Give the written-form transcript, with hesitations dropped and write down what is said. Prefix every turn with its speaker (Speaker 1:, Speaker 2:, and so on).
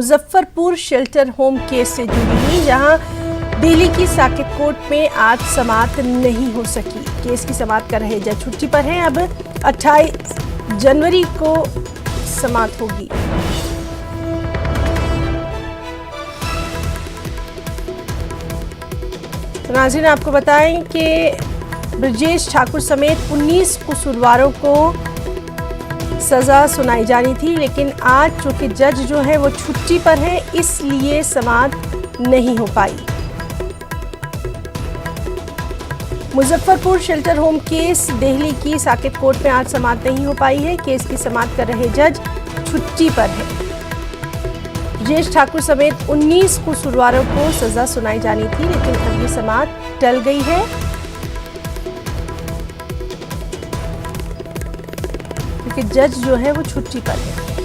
Speaker 1: Muzaffarpur shelter home case से जुड़ी हुई, जहां दिल्ली की साकेत कोर्ट में आज समाअत नहीं हो सकी। केस की समाअत कर रहे जज छुट्टी पर हैं। अब 28 जनवरी को समाअत होगी। तो नाज़रीन, आपको बताएं कि ब्रजेश ठाकुर समेत 19 कसूरवारों को सजा सुनाई जानी थी, लेकिन आज चूंकि जज जो है वो छुट्टी पर है, इसलिए समाअत नहीं हो पाई। Muzaffarpur shelter home case Delhi की साकेत कोर्ट में आज समाअत नहीं हो पाई है। केस की समाअत कर रहे जज छुट्टी पर है। ब्रजेश ठाकुर समेत 19 कसूरवारों को सजा सुनाई जानी थी, लेकिन अब ये समाअत टल गई है, क्योंकि जज जो है वो छुट्टी पर है।